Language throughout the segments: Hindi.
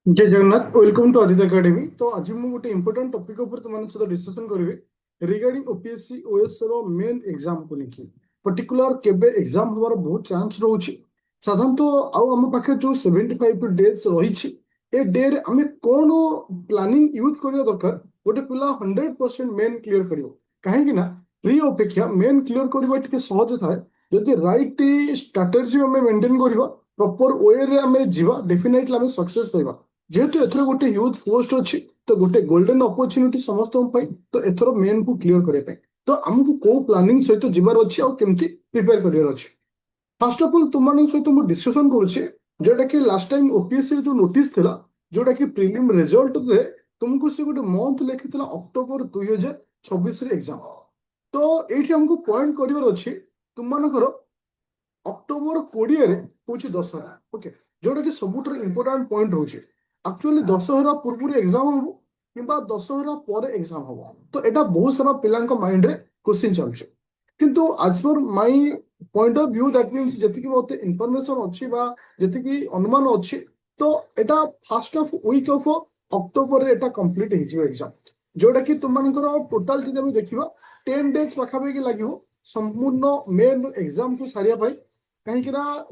जय Jagannath welcome to Aditya academy. तो आज मुझे गोटे इंपोर्टेंट टॉपिक ऊपर तुम सहित डिस्कशन करेंगे रिगार्डिंग ओपीएससी ओएस रो मेन एग्जाम को लेकिन पर्टिकुलर केबे एग्जाम होवार बहुत चांस रोचे साधारणतः आउ आम पाखे जो 75 डेज रही ए डे रे आमे कौन प्लानिंग यूज करिया दरकार गोटे पिला 100% मेन क्लियर करियो कहीं ना प्री अपेक्षा मेन क्लियर करबा टिके सहज थाए जदि राइट स्ट्रेटजी आमे मेंटेन करबा प्रॉपर वे रे आमे जीवा डेफिनेटली आमे सक्सेस पाइबा जेहेतु एथर गोटे ह्यूज पोस्ट अच्छी तो गोटे गोल्डन अपॉर्चुनिटी समस्त तो एथर मेन को क्लियर करने तो आमको को प्लानिंग सहित जीवार अच्छी आउ केमती प्रिपेयर करियर अच्छी। फर्स्ट ऑफ ऑल तुम सहित मुझे डिस्कशन करुचे जोटा कि लास्ट टाइम ओपीएससी जो नोटिस थिला जोटा कि प्रीलिम रिजल्ट रे तुमको से गोटे मंथ लिखी अक्टोबर 2026 एग्जाम। तो ये हमको पॉइंट करिवार अच्छी तुम अक्टोबर 20 रे हूँ दशहरा ओके जोटा कि सब इंपोर्टाट पॉइंट रोचे एक्चुअली दशहरा पूर्व एग्जाम हम कि दशहरा पर एग्जाम हम तो यहाँ बहुत सारा पिला माइंड रे क्वेश्चन चलছে किंतु आज पर my point of view that means जति मत इनफॉरमेशन अच्छी जी अनुमान अच्छी तो यहाँ first of week of October एटा कंप्लीट एग्जाम जोटा कि तुम टोटाल जब देखा 10 डेज पाखापाखि लगे संपूर्ण मेन एग्जाम को सारिया कहीं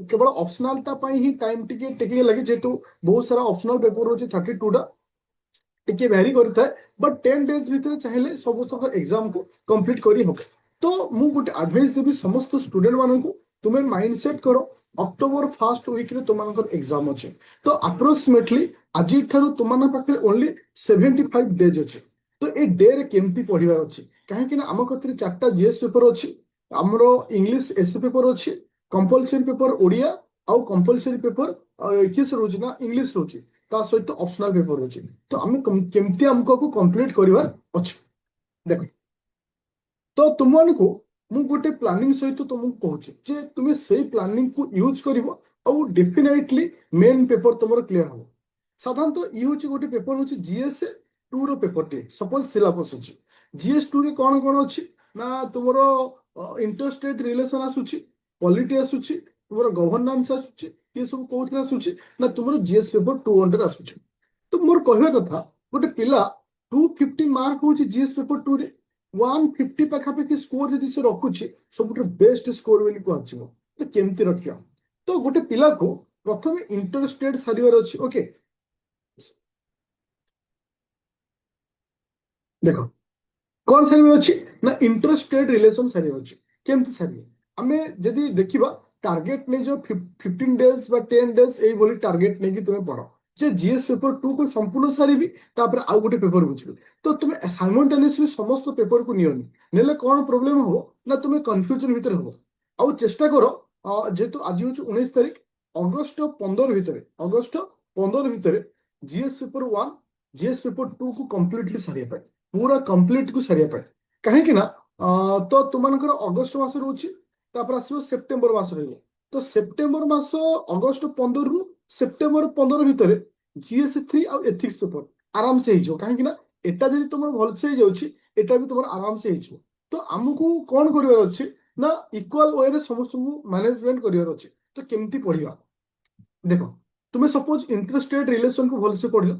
केवल ऑप्शनल ही टाइम टिके लगे जेहेतु बहुत सारा ऑप्शनल पेपर रोचे 32 टा टिके भैरी करता है बट 10 डेज भितर चाहिए सब एग्जाम को कंप्लीट करी हम। तो मु गोटे एडवाइस देवी समस्त स्टूडेंट मान को तुम्हें माइंडसेट करो अक्टोबर फर्स्ट वीक रे तुम एग्जाम अच्छे तो अप्रोक्सीमेटली आज तुम पाखे ओनली 75 डेज अच्छे तो ये डे रे केमती पढ़ार अच्छी कहीं आम कथि 4टा जीएस पेपर अच्छी आमर इंग्लिश एस पेपर अच्छी कंपलसरी पेपर ओडिया आउ कंपलसरी पेपर किस रोचे ना इंग्लिश रोचे ता सहित ऑप्शनल पेपर रोचे तो आम केमती आमको कंप्लीट करिवार अछि देखो। तो तुमको मु गोटे प्लानिंग सहित तुमको कहूँ जे तुम्हें से प्लानिंग को यूज कर डेफिनेटली मेन पेपर तुम क्लीयर हम साधारणतः ये हूँ गोटे पेपर हूँ जीएस 2 रो पेपर टे सपोज सिलेबस अच्छी जीएस 2 रे कौन कौन अच्छी ना तुम इंटरस्टेट रिलेशन आसूची पॉलिटी आसूची तुम गवर्नांस आसूची ये सब कौन आसूची ना तुम जीएस पेपर 200 आसूची। तो मोर कहवा कथा गोटे पिला 250 मार्क हूँ जीएस पेपर 2 रे 150 पाखापाखि स्कोर जब से रखुच्छे सब बेस्ट स्कोर बोली कहु तो केमती रखिया तो गोटे पिला को प्रथम इंटरस्टेट सारिवार अच्छी ओके देखो कौन सारिवार अच्छी ना इंटरस्टेट रिलेशन सारिवार अच्छी केमती सारिए आमे जदि देखिबा टारगेट ने जो 15 डेज बा 10 डेज एई बोली टारगेट नहीं कि तुम्हें पढ़ो जे जीएस पेपर 2 को संपूर्ण सारिबी तापर आउ गोटे पेपर बुझिबी तो तुमे साइमल्टेनियसली समस्त पेपर को नियोनी नेले कौन प्रॉब्लम हो ना तुम्हें कंफ्यूजन भीतर हो आउ चेष्टा करो जेतु आज हूँ 19 तारीख अगस्त 15 जीएस पेपर 1 जीएस पेपर 2 को कंप्लीटली सारिया पूरा कंप्लीट को सारिया कहीं ना तो तुमकर अगस्त मास रोचे तापर आसो सेप्टेम्बर मास रही तो सेप्टेम्बर मास अगस्त 15 रु सेप्टेम्बर 15 भितर जीएस 3 आउ एथिक्स पेपर आराम से हो कहीं ना एटा जब तुम भलसे हो जाऊँगी एटा भी तुम आराम से हो तो आमको कौन कर अच्छे ना इक्वाल वे समस्त मैनेजमेंट कर अच्छे तो केमती पढ़ा देख तुम्हें सपोज इंटरस्टेट रिलेशन को भलसे पढ़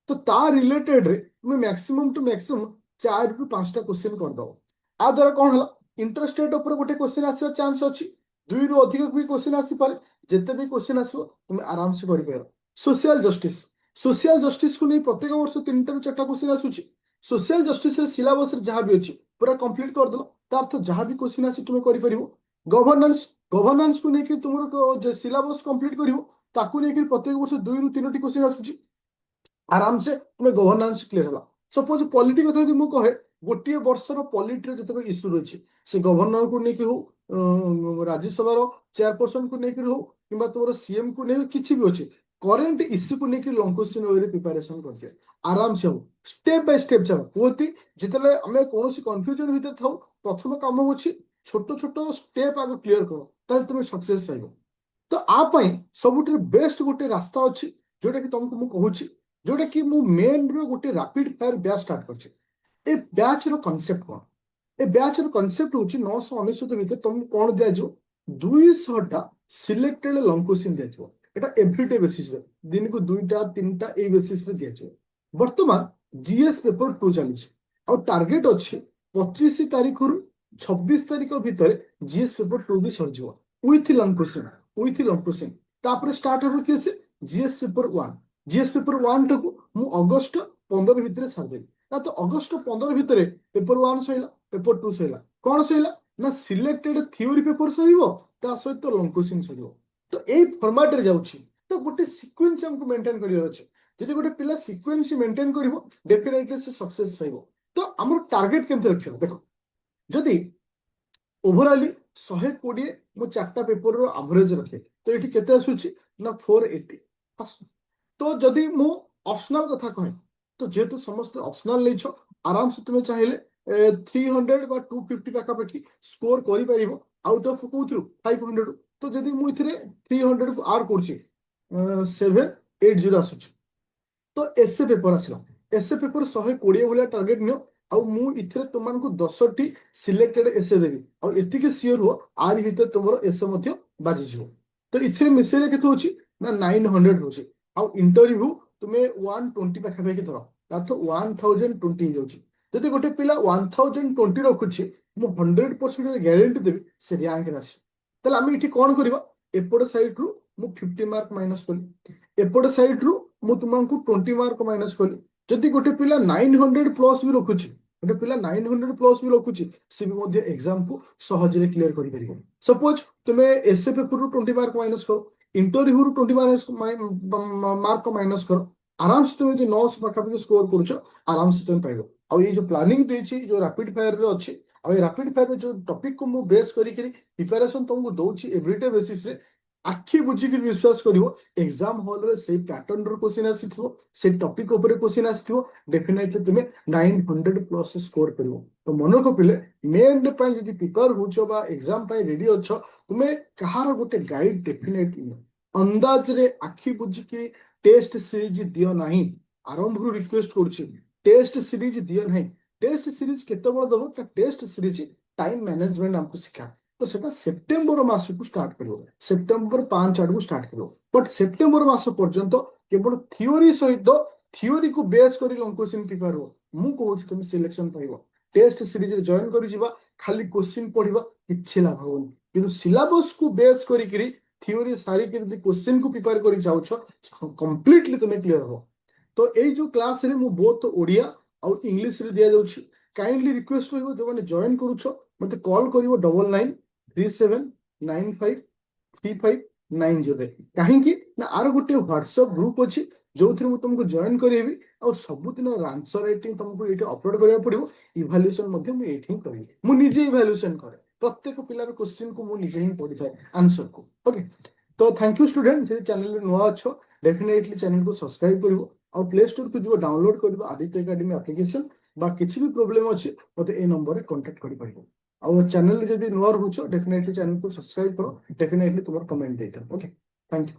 तो ता रिलेटेड रे तुम्हें मैक्सिमम टू मैक्सिमम 4 ରୁ 5ଟା क्वेश्चन करदो आ द्वारा कौन है इंटरस्टेट ऊपर गोटे क्वेश्चन आसार चांस अच्छी 2 ରୁ अधिक भी क्वेश्चन आसीपारे जिते भी क्वेश्चन आसो तुम्हें आराम से कर सोशल जस्टिस को नहीं प्रत्येक वर्ष 3 ରୁ 4ଟା क्वेश्चन आसूची सोशल जस्टिस सिलेबस जहाँ भी अच्छी पूरा कंप्लीट करदेल तार जहाँ भी क्वेश्चन आसी तुम्हें कर गवर्नांस को लेकिन तुम सिलेबस कंप्लीट कर ताकू लेकिन प्रत्येक वर्ष 2 ରୁ 3ଟି क्वेश्चन आसूची आराम से तुम्हें गवर्नांस क्लियर है सपोज पॉलिटी कथा यदि मुझे कहे गोटे वर्षर पॉलिटी जितक इश्यू रही से गवर्नर को लेकिन हो राज्यसभा चेयरपर्सन को लेकिन हो कि तुम सीएम को लेकिन किसी भी अच्छे करेन्ट इश्यू को लेकिन लंग क्वेश्चन वे प्रिपेरेसन कर आराम से हो स्टेप बाय स्टेप चलो कहती जिते आम कौन कन्फ्यूजन भितर था प्रथम कम हो छोट छोट स्टेप आगे क्लीयर कर तुम सक्सेस पाइब। तो आपाई सब बेस्ट गोटे रास्ता अच्छी जोटा कि तुमको मुझे कहूँ जोटा कि मु मेन रो गोटे रैपिड फायर बैच स्टार्ट करछे ए बैच रो कांसेप्ट कोन ए बैच रो कांसेप्ट होची 999 भितर तुमको कोन दिया जो 200 टा सिलेक्टेड लॉन्ग क्वेश्चन दिया जो এটা এভরিডे বেସିस ରେ ଦିନକୁ 2ଟା 3ଟା এই বেସିস ରେ ଦିଆଯିବ। ବର୍ତ୍ତମାନ ଜିଏସ୍ ପେପର 2 ଚାଲିଛି ଆଉ ଟାର୍ଗେଟ ଅଛି 25 ତାରିଖରୁ 26 ତାରିଖ ଭିତରେ ଜିଏସ୍ ପେପର 2 ବି ସରିଯିବ ୱିଥ୍ ଲଙ୍ଗ କୋଶ୍ଚିନ୍। ତାପରେ ଷ୍ଟାର୍ଟ ହେବ କି ସେ ଜିଏସ୍ ପେପର 1। ଜିଏସ୍ ପେପର 1 ଟାକୁ ମୁଁ ଅଗଷ୍ଟ 15 ଭିତରେ ସାରିଦେବି। ତ ଅଗଷ୍ଟ 15 ଭିତରେ ପେପର 1 ସରିଲା, ପେପର 2 ସରିଲା। କଣ ସରିଲା ନା ସିଲେକ୍ଟେଡ ଥିଓରି ପେପର ସରିବ, ତା ସହିତ ଲଙ୍ଗ କୋଶ୍ଚିନ୍ ସରିବ। ତ ଏଇ ଫର୍ମାଟରେ ଯାଉଛି। ତ ଗୋଟେ ସିକ୍ୱେନ୍ସ ଆମକୁ ମେଣ୍ଟେନ୍ କରିବାର ଅଛି। ଯଦି ଗୋଟେ ପିଲା ସିକ୍ୱେନ୍ସ ମେଣ୍ଟେନ୍ କରିବ ଡେଫିନେଟଲି ସେ ସକ୍ସେସ୍ ପାଇବ। ତ ଆମର ଟାର୍ଗେଟ କେମିତି ରଖିବା ଦେଖ, ଯଦି ଓଭରାଲି 120 ମୁଁ 4ଟା ପେପରର ଆଭରେଜ ରଖେ ତ ଏଠି କେତେ ଆସୁଛି ନା 480। ତ ଯଦି ମୁଁ ଅପସନାଲ କଥା କହେ ତ ଯେହେତୁ ସମସ୍ତେ ଅପସନାଲ ନେଇଛ ଆରାମସେ ତୁମେ ଚାହିଁଲେ 300 বা 250 ପାଖାପାଖି ସ୍କୋର କରିପାରିବ ଆଉଟ୍ ଅଫ୍ କୋଉଥିରୁ 500। ତ ଯଦି ମୁଁ ଏଥିରେ 300 କୁ ଆଡ୍ କରୁଛି 780 ଆସୁଛି। ତ ଏସେ ପେପର ଆସିଲା, ଏସେ ପେପର 120 ଭଳିଆ ଟାର୍ଗେଟ ନିଅ ଆଉ ମୁଁ ଏଥିରେ ତୁମମାନଙ୍କୁ 10ଟି ସିଲେକ୍ଟେଡ ଏସେ ଦେବି ଆଉ ଏତିକି ସିଓର ହୁଅ ଆରି ଭିତରେ ତୁମର ଏସେ ମଧ୍ୟ ବାଜିଯିବ। ତ ଏଥିରେ ମିଶେଇଲେ କେତେ ହଉଛି ନା 900 ହଉଛି ଆଉ ଇଣ୍ଟରଭ୍ୟୁ ତୁମେ 120 ପାଖାପାଖି ଧର ତାର 1020 ହେଇଯାଉଛି। ଯଦି ଗୋଟେ ପିଲା 1020 ରଖୁଛି ମୁଁ 100% ଗ୍ୟାରେଣ୍ଟି ଦେବି ସେ ର୍ୟାଙ୍କରେ ଆସିବ। ତାହେଲେ ଆମେ ଏଠି କଣ କରିବା, ଏପଟ ସାଇଡରୁ ମୁଁ 50 ମାର୍କ ମାଇନସ କଲି, ଏପଟ ସାଇଡରୁ ମୁଁ ତୁମକୁ 20 ମାର୍କ ମାଇନସ କଲି। ଯଦି ଗୋଟେ ପିଲା 900 ପ୍ଲସ୍ ବି ରଖୁଛି, ଗୋଟେ ପିଲା 900 ପ୍ଲସ୍ ବି ରଖୁଛି ସେ ବି ମଧ୍ୟ ଏକ୍ସାମକୁ ସହଜରେ କ୍ଲିୟର କରିପାରିବ। ସପୋଜ ତୁମେ ଏସେ ପେପରରୁ 20 ମାର୍କ ମାଇନସ କର, ଇଣ୍ଟରଭ୍ୟୁରୁ 20 ମାର୍କ ମାଇନସ କର, ଆରାମସେ ତୁମେ ଯଦି 900 ପାଖାପାଖି ସ୍କୋର କରୁଛ ଆରାମସେ ତୁମେ ପାଇବ। ଆଉ ଏଇ ଯୋଉ ପ୍ଲାନିଂ ଦେଇଛି ଯୋଉ ରାପିଡ ଫାୟାରରେ ଅଛି ଆଉ ଏ ରାପିଡ ଫାୟାରରେ ଯୋଉ ଟପିକକୁ ମୁଁ ବେସ୍ କରିକି ପ୍ରିପାରେସନ ତମକୁ ଦଉଛି ଏଭରିଡେ ବେସିସରେ ଆଖି ବୁଝିକି ବିଶ୍ୱାସ କରିବ ଏକ୍ସାମ ହଲରେ ସେଇ ପ୍ୟାଟର୍ନର କ୍ୱେଶ୍ଚିନ୍ ଆସିଥିବ, ସେଇ ଟପିକ ଉପରେ କ୍ୱେଶ୍ଚିନ୍ ଆସିଥିବ, ଡେଫିନେଟଲି ତୁମେ 900 ପ୍ଲସ୍ ସ୍କୋର କରିବ। ତ ମନେ ରଖିଲେ ମେନ୍ ପାଇଁ ଯଦି ପ୍ରିପେୟାର ହଉଛ ବା ଏକ୍ସାମ ପାଇଁ ରେଡି ଅଛ ତୁମେ କାହାର ଗୋଟେ ଗାଇଡ ଡେଫିନେଟଲି ନିଅ। ଅନ୍ଦାଜରେ ଆଖି ବୁଝିକି ଟେଷ୍ଟ ସିରିଜ ଦିଅ ନାହିଁ। ଆରମ୍ଭରୁ ରିକ୍ୱେଷ୍ଟ କରୁଛି ଟେଷ୍ଟ ସିରିଜ ଦିଅ ନାହିଁ। ଟେଷ୍ଟ ସିରିଜ କେତେବେଳେ ଦେବ ନା ଟେଷ୍ଟ ସିରିଜ ଟାଇମ ମ୍ୟାନେଜମେଣ୍ଟ ଆମକୁ ଶିଖା। ତ ସେଟା ସେପ୍ଟେମ୍ବର ମାସକୁ ଷ୍ଟାର୍ଟ କରିବ, ସେପ୍ଟେମ୍ବର 5 ଆଡକୁ ଷ୍ଟାର୍ଟ କରିବ। ବଟ୍ ସେପ୍ଟେମ୍ବର ମାସ ପର୍ଯ୍ୟନ୍ତ କେବଳ ଥିଓରି ସହିତ ଥିଓରିକୁ ବେସ୍ କରି ଲଙ୍ଗ କୋଶ୍ଚିନ୍ ପ୍ରିପେୟାର ହୁଅ। ମୁଁ କହୁଛି ତୁମେ ସିଲେକ୍ସନ ପାଇବ। ଟେଷ୍ଟ ସିରିଜରେ ଜଏନ୍ କରିଯିବା ଖାଲି କୋଶ୍ଚିନ୍ ପଢିବା କିଛି ଲାଭ ହବନି, କିନ୍ତୁ ସିଲାବସକୁ ବେସ୍ କରିକିରି ଥିଓରି ସାରିକି ଯଦି କୋଶ୍ଚିନ୍କୁ ପ୍ରିପେୟାର କରି ଯାଉଛ କମ୍ପ୍ଲିଟଲି ତୁମେ କ୍ଲିୟର ହବ। ତ ଏଇ ଯୋଉ କ୍ଲାସରେ ମୁଁ ବୋଥ ଓଡ଼ିଆ ଆଉ ଇଂଲିଶରେ ଦିଆଯାଉଛି। କାଇଣ୍ଡଲି ରିକ୍ୱେଷ୍ଟ ରହିବ ଯୋଉମାନେ ଜଏନ୍ କରୁଛ ମତେ କଲ୍ କରିବ 9937953590। କାହିଁକି ନା ଆର ଗୋଟେ ହ୍ୱାଟ୍ସଆପ ଗ୍ରୁପ ଅଛି ଯୋଉଥିରେ ମୁଁ ତୁମକୁ ଜଏନ୍ କରେଇବି ଆଉ ସବୁଦିନ ଆନ୍ସର ରାଇଟିଂ ତମକୁ ଏଇଠି ଅପଲୋଡ କରିବାକୁ ପଡିବ। ଇଭାଲୁଏସନ ମଧ୍ୟ ମୁଁ ଏଇଠି ହିଁ କରିବି, ମୁଁ ନିଜେ ଇଭାଲୁଏସନ କରେ ପ୍ରତ୍ୟେକ ପିଲାର କ୍ୱେଶ୍ଚିନ୍କୁ ମୁଁ ନିଜେ ହିଁ ପଢିଥାଏ ଆନ୍ସରକୁ। ଓକେ, ତ ଥ୍ୟାଙ୍କ ୟୁ ଷ୍ଟୁଡେଣ୍ଟ। ଯଦି ଚ୍ୟାନେଲରେ ନୂଆ ଅଛ ଡେଫିନେଟଲି ଚ୍ୟାନେଲକୁ ସବସ୍କ୍ରାଇବ କରିବ ଆଉ ପ୍ଲେ ଷ୍ଟୋରକୁ ଯିବ ଡାଉନଲୋଡ କରିବ ଆଦିତ୍ୟ ଏକାଡେମୀ ଆପ୍ଲିକେସନ। ବା କିଛି ବି ପ୍ରୋବ୍ଲେମ ଅଛି ମତେ এই ନମ୍ବରରେ କଣ୍ଟାକ୍ଟ କରିପାରିବ। ଆଉ ଚ୍ୟାନେଲରେ ଯଦି ନୂଆ ରହୁଛ ଡେଫିନେଟଲି ଚ୍ୟାନେଲକୁ ସବସ୍କ୍ରାଇବ କର, ଡେଫିନେଟଲି ତୁମର କମେଣ୍ଟ ଦେଇଥାଅ। Okay, thank you.